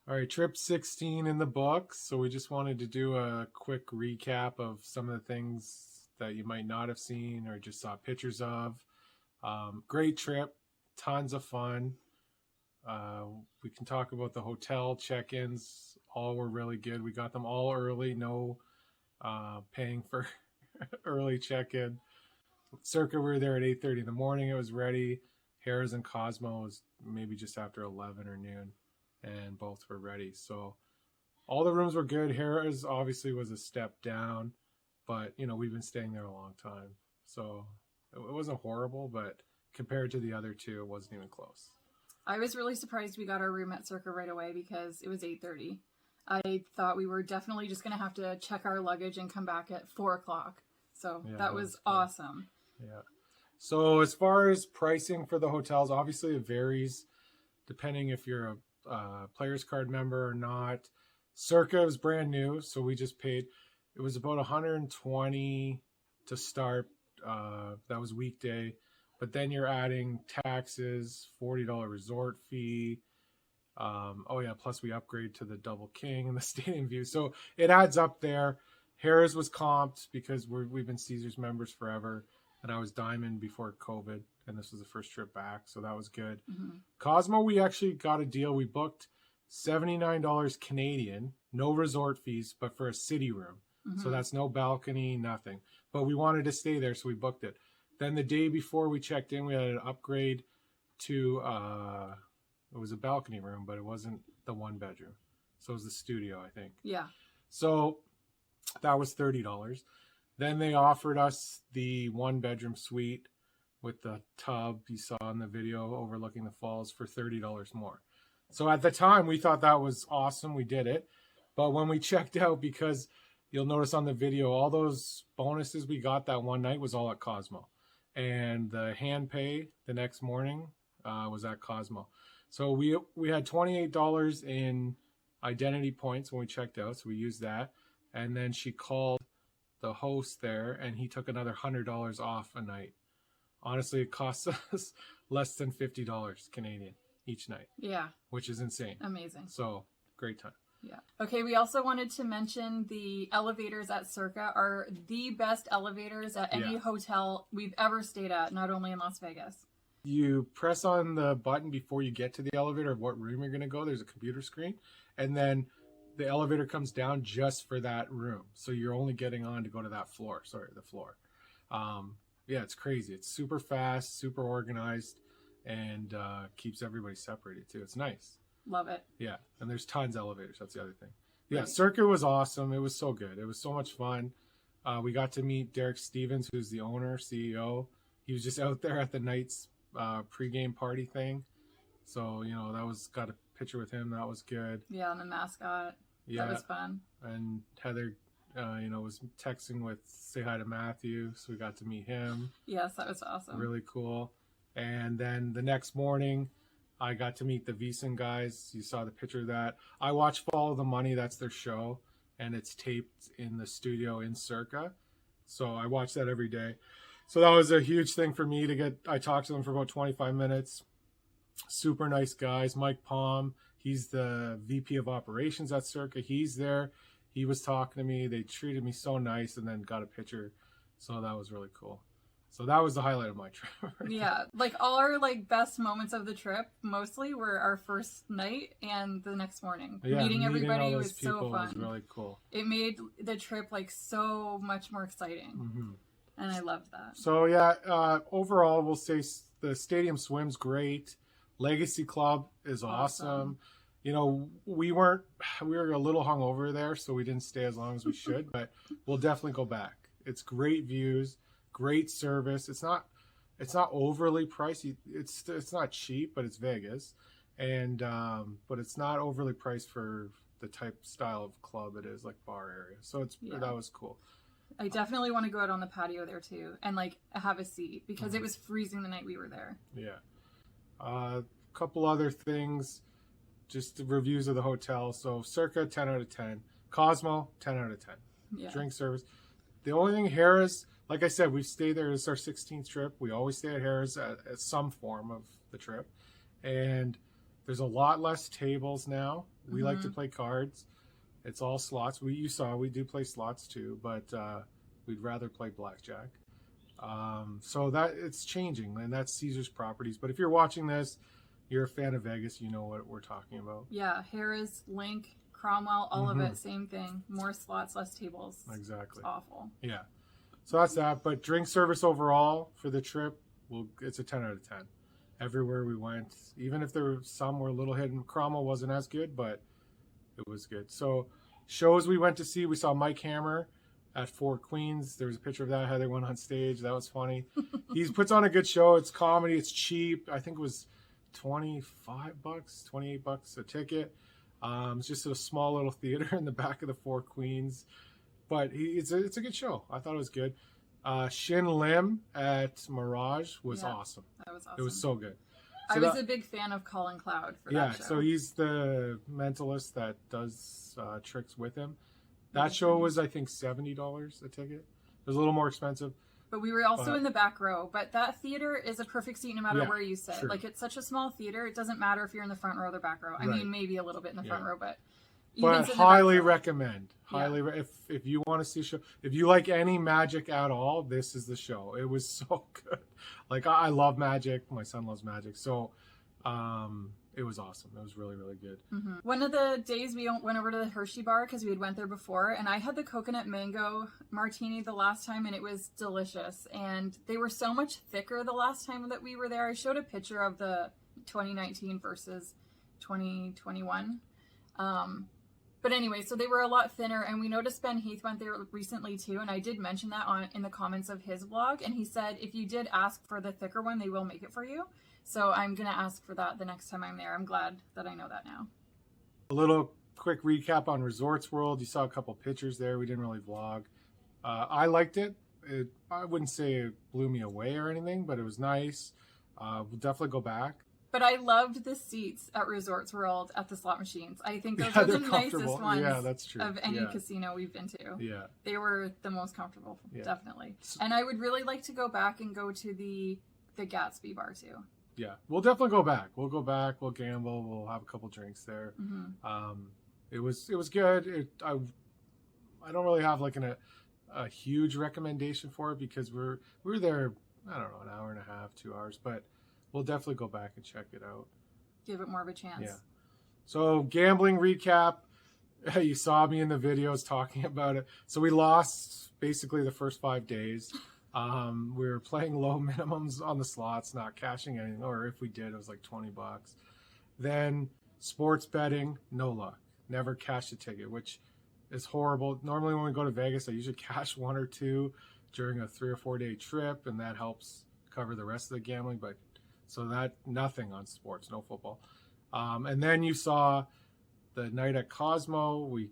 All right, trip 16 in the books. So we just wanted to do a quick recap of some of the things that you might not have seen or just saw pictures of. Great trip, tons of fun. We can talk about the hotel check-ins. All were really good. We got them all early, no paying for early check-in. Circa, we were there at 8:30 in the morning. It was ready. Harrah's and Cosmo was maybe just after 11 or noon, and both were ready. So all the rooms were good. Harrah's obviously was a step down, but we've been staying there a long time, so it wasn't horrible. But compared to the other two, it wasn't even close. I was really surprised we got our room at Circa right away because it was 8:30. I thought we were definitely just going to have to check our luggage and come back at 4 o'clock. So yeah, that was awesome. Yeah. So as far as pricing for the hotels, obviously it varies depending if you're a players card member or not. Circa was brand new, so we just paid. It was about $120 to start. That was weekday, but then you're adding taxes, $40 resort fee. Plus we upgrade to the Double King and the Stadium View, so it adds up there. Harrah's was comped because we've been Caesars members forever, and I was Diamond before COVID, and this was the first trip back, so that was good. Mm-hmm. Cosmo, we actually got a deal. We booked $79 Canadian, no resort fees, but for a city room. Mm-hmm. So that's no balcony, nothing. But we wanted to stay there, so we booked it. Then the day before we checked in, we had an upgrade to, it was a balcony room, but it wasn't the one bedroom. So it was the studio, I think. Yeah. So that was $30. Then they offered us the one bedroom suite with the tub you saw in the video overlooking the falls for $30 more. So at the time we thought that was awesome. We did it. But when we checked out, because you'll notice on the video, all those bonuses we got that one night was all at Cosmo. And the hand pay the next morning was at Cosmo. So we had $28 in identity points when we checked out. So we used that. And then she called the host there, and he took another $100 off a night. Honestly, it cost us less than $50 Canadian each night. Yeah. Which is insane. Amazing. So, great time. Yeah. Okay, we also wanted to mention the elevators at Circa are the best elevators at any hotel we've ever stayed at, not only in Las Vegas. You press on the button before you get to the elevator of what room you're going to go. There's a computer screen. And then the elevator comes down just for that room. So you're only getting on to go to that floor. Sorry, the floor. It's crazy. It's super fast, super organized, and keeps everybody separated too. It's nice. Love it. Yeah, and there's tons of elevators. That's the other thing. Yeah, right. Circa was awesome. It was so good. It was so much fun. We got to meet Derek Stevens, who's the owner, CEO. He was just out there at the Knights pregame party thing. So, got a picture with him. That was good. Yeah, and the mascot. Yeah. That was fun. And Heather, was texting with say hi to Matthew. So we got to meet him. Yes, that was awesome. Really cool. And then the next morning, I got to meet the VSiN guys. You saw the picture of that. I watch Follow the Money. That's their show. And it's taped in the studio in Circa. So I watch that every day. So that was a huge thing for me to get. I talked to them for about 25 minutes. Super nice guys. Mike Palm, he's the VP of operations at Circa. He's there. He was talking to me. They treated me so nice, and then got a picture. So that was really cool. So that was the highlight of my trip. Yeah, all our best moments of the trip mostly were our first night and the next morning. Yeah, meeting everybody was so fun. Was really cool. It made the trip so much more exciting. Mm-hmm. And I loved that. So yeah, overall we'll say the stadium swim's great. Legacy Club is awesome. We were a little hungover there, so we didn't stay as long as we should, but we'll definitely go back. It's great views, great service. It's not overly pricey. It's not cheap, but it's Vegas, and but it's not overly priced for the type style of club it is, like bar area. So that was cool. I definitely want to go out on the patio there too, and have a seat because it was freezing the night we were there. Yeah. A couple other things, just the reviews of the hotel. So Circa 10 out of 10, Cosmo 10 out of 10. Yeah. Drink service. The only thing, Harrah's, like I said, we've stayed there. It's our 16th trip. We always stay at Harrah's at some form of the trip, and there's a lot less tables now. We like to play cards. It's all slots. We do play slots too, but we'd rather play blackjack. So that it's changing, and that's Caesars Properties. But if you're watching this, you're a fan of Vegas, you know what we're talking about. Yeah, Harrah's, Link, Cromwell, all of it, same thing. More slots, less tables. Exactly. It's awful. Yeah. So that's that. But drink service overall for the trip, it's a 10 out of 10. Everywhere we went, even if there were some were a little hidden. Cromwell wasn't as good, but it was good. So shows we went to see, we saw Mike Hammer at Four Queens. There was a picture of that. Heather went on stage. That was funny. He puts on a good show. It's comedy. It's cheap. I think it was $25, $28 a ticket. It's just a small little theater in the back of the Four Queens. But it's a good show. I thought it was good. Shin Lim at Mirage was awesome. That was awesome. It was so good. So I was a big fan of Colin Cloud for that show. So he's the mentalist that does tricks with him. That show was, I think, $70 a ticket. It was a little more expensive. But we were also in the back row. But that theater is a perfect seat no matter where you sit. True. Like, it's such a small theater. It doesn't matter if you're in the front row or the back row. I mean, maybe a little bit in the front row, but... But highly recommend. If you want to see a show, if you like any magic at all, this is the show. It was so good. Like, I love magic. My son loves magic. So it was awesome. It was really, really good. One of the days we went over to the Hershey bar because we had went there before, and I had the coconut mango martini the last time, and it was delicious. And they were so much thicker the last time that we were there. I showed a picture of the 2019 versus 2021. But anyway, so they were a lot thinner, and we noticed Ben Heath went there recently too, and I did mention that in the comments of his vlog, and he said if you did ask for the thicker one, they will make it for you. So I'm going to ask for that the next time I'm there. I'm glad that I know that now. A little quick recap on Resorts World. You saw a couple pictures there. We didn't really vlog. I liked it. I wouldn't say it blew me away or anything, but it was nice. We'll definitely go back. But I loved the seats at Resorts World at the slot machines. I think those are the nicest ones that's true. of any casino we've been to. Yeah. They were the most comfortable, definitely. And I would really like to go back and go to the Gatsby bar too. Yeah, we'll definitely go back. We'll go back. We'll gamble. We'll have a couple drinks there. It was good. I don't really have like a huge recommendation for it because we were there, I don't know, an hour and a half, 2 hours, but we'll definitely go back and check it out. Give it more of a chance. Yeah. So gambling recap. You saw me in the videos talking about it. So we lost basically the first 5 days. We were playing low minimums on the slots, not cashing anything, or if we did, it was like $20. Then sports betting, no luck. Never cashed a ticket, which is horrible. Normally when we go to Vegas, I usually cash 1 or 2 during a 3 or 4 day trip, and that helps cover the rest of the gambling. But so that nothing on sports, no football. And then you saw the night at Cosmo. We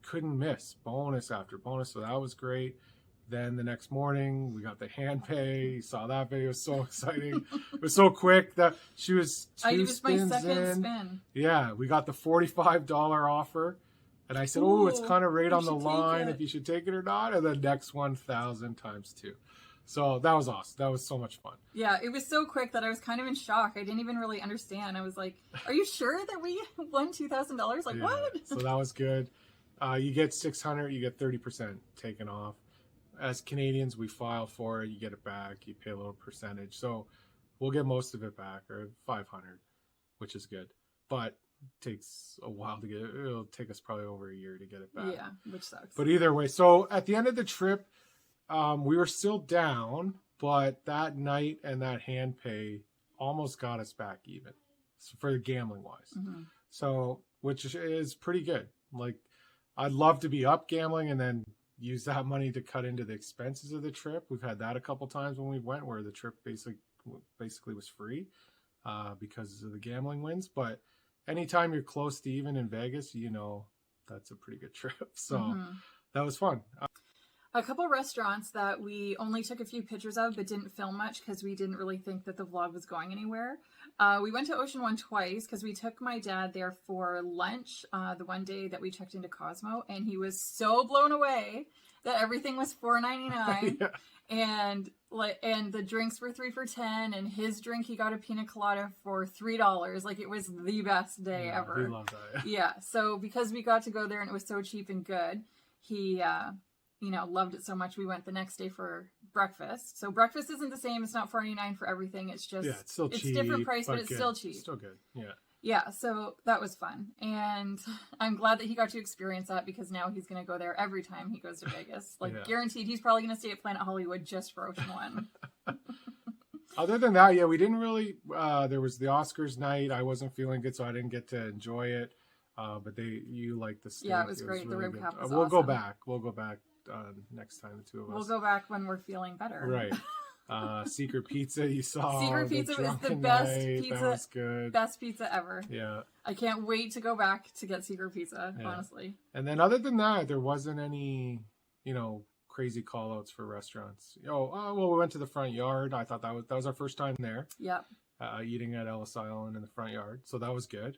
couldn't miss bonus after bonus, so that was great. Then the next morning, we got the hand pay. You saw that video. It was so exciting. It was so quick that she was two I used my spins second in. spin. Yeah, we got the $45 offer. And I said, it's kind of right on the line if you should take it or not. And the next 1,000 times 2. So that was awesome. That was so much fun. Yeah, it was so quick that I was kind of in shock. I didn't even really understand. I was like, are you sure that we won $2,000? Like, what? So that was good. You get $600, you get 30% taken off. As Canadians, we file for it. You get it back. You pay a little percentage. So we'll get most of it back, or $500, which is good. But it takes a while to get it. It'll take us probably over a year to get it back. Yeah, which sucks. But either way, so at the end of the trip, we were still down, but that night and that hand pay almost got us back even for the gambling wise. So, which is pretty good. Like, I'd love to be up gambling and then use that money to cut into the expenses of the trip. We've had that a couple times when we went where the trip basically was free because of the gambling wins. But anytime you're close to even in Vegas, you know that's a pretty good trip. So that was fun. A couple restaurants that we only took a few pictures of but didn't film much because we didn't really think that the vlog was going anywhere. We went to Ocean One twice because we took my dad there for lunch the one day that we checked into Cosmo, and he was so blown away that everything was $4.99. And the drinks were 3 for $10, and his drink, he got a pina colada for $3. Like, it was the best day ever. He loved that. Yeah. So because we got to go there and it was so cheap and good, he loved it so much. We went the next day for breakfast. So breakfast isn't the same. It's not $49 for everything. It's just it's still cheap. It's different price, but it's good. still cheap. Still good. Yeah. Yeah, so that was fun. And I'm glad that he got to experience that, because now he's going to go there every time he goes to Vegas. Like, guaranteed, he's probably going to stay at Planet Hollywood just for Ocean One. Other than that, yeah, we didn't really, there was the Oscars night. I wasn't feeling good, so I didn't get to enjoy it. But you liked the steak. Yeah, it was great. The rib good. cap was We'll awesome. We'll go back next time, the two of us. We'll go back when we're feeling better. Right. Secret Pizza you saw. Secret Pizza was the best pizza. That was good. Best pizza ever. Yeah. I can't wait to go back to get Secret Pizza, honestly. And then other than that, there wasn't any, crazy call outs for restaurants. Well, we went to the front yard. I thought that was our first time there. Yep. Eating at Ellis Island in the front yard. So that was good.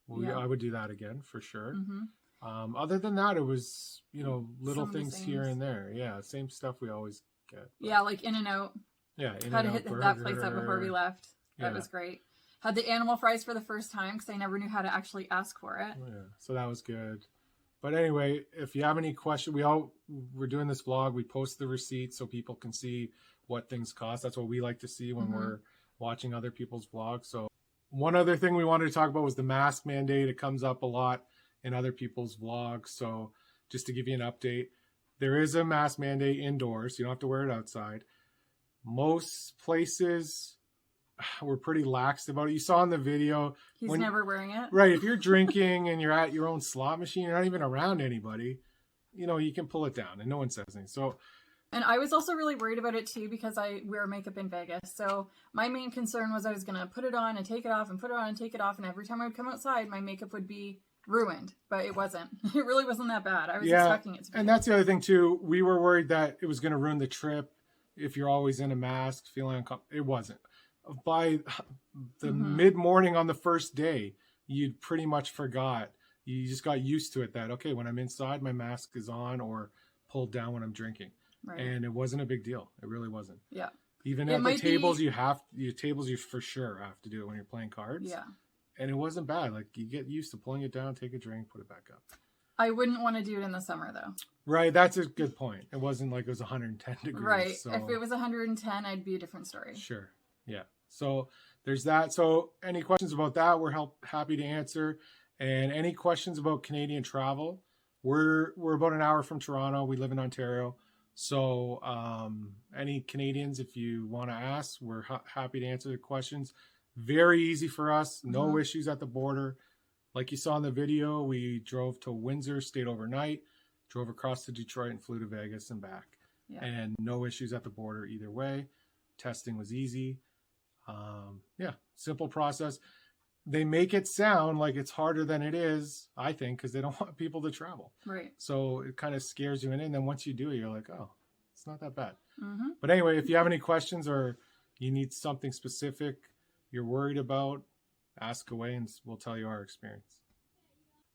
Yeah. I would do that again for sure. Mm-hmm. Other than that, it was, little things here and there. Yeah. Same stuff we always get. But, yeah. Like In-N-Out. Yeah. Had to hit that place up before we left. That was great. Had the animal fries for the first time, because I never knew how to actually ask for it. Yeah. So that was good. But anyway, if you have any questions, we're doing this vlog. We post the receipts so people can see what things cost. That's what we like to see when we're watching other people's vlogs. So one other thing we wanted to talk about was the mask mandate. It comes up a lot in other people's vlogs. So just to give you an update, there is a mask mandate indoors. You don't have to wear it outside. Most places were pretty lax about it. You saw in the video. He's never wearing it. Right. If you're drinking and you're at your own slot machine, you're not even around anybody, you can pull it down and no one says anything. So, and I was also really worried about it too, because I wear makeup in Vegas. So my main concern was I was going to put it on and take it off and put it on and take it off. And every time I would come outside, my makeup would be ruined, but it wasn't. It really wasn't that bad. I was expecting it to be. And that's the other thing too. We were worried that it was going to ruin the trip if you're always in a mask, feeling uncomfortable. It wasn't. By the mid-morning on the first day, you'd pretty much forgot. You just got used to it that, okay, when I'm inside, my mask is on or pulled down when I'm drinking. Right. And it wasn't a big deal. It really wasn't. Yeah. Even at the tables, you for sure have to do it when you're playing cards. Yeah. And it wasn't bad. Like, you get used to pulling it down, take a drink, put it back up. I wouldn't want to do it in the summer, though. Right. That's a good point. It wasn't like it was 110 degrees. Right. So. If it was 110, I'd be a different story. Sure. Yeah. So there's that. So any questions about that, we're happy to answer. And any questions about Canadian travel, we're about an hour from Toronto. We live in Ontario. So any Canadians, if you want to ask, we're happy to answer the questions. Very easy for us. No issues at the border. Like you saw in the video, we drove to Windsor, stayed overnight, drove across to Detroit and flew to Vegas and back. Yeah. And no issues at the border either way. Testing was easy. Simple process. They make it sound like it's harder than it is, I think, because they don't want people to travel. Right. So it kind of scares you in. And then once you do it, you're like, oh, it's not that bad. Mm-hmm. But anyway, if you have any questions or you need something specific you're worried about, ask away and we'll tell you our experience.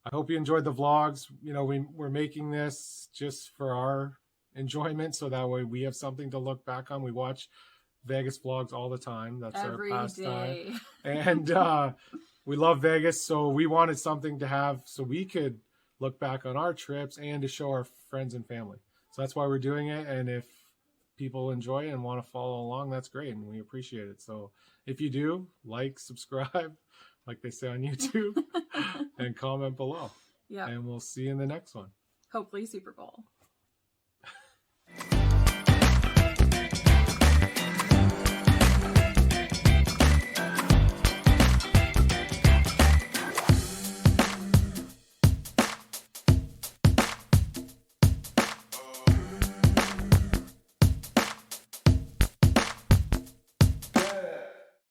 I hope you enjoyed the vlogs. We're making this just for our enjoyment, so that way we have something to look back on. We watch Vegas vlogs all the time. That's every our pastime. Day. And we love Vegas, so we wanted something to have so we could look back on our trips and to show our friends and family. So that's why we're doing it. And if people enjoy it and want to follow along, that's great, and we appreciate it. So if you do, like, subscribe, like they say on YouTube, and comment below. Yeah. And we'll see you in the next one. Hopefully Super Bowl.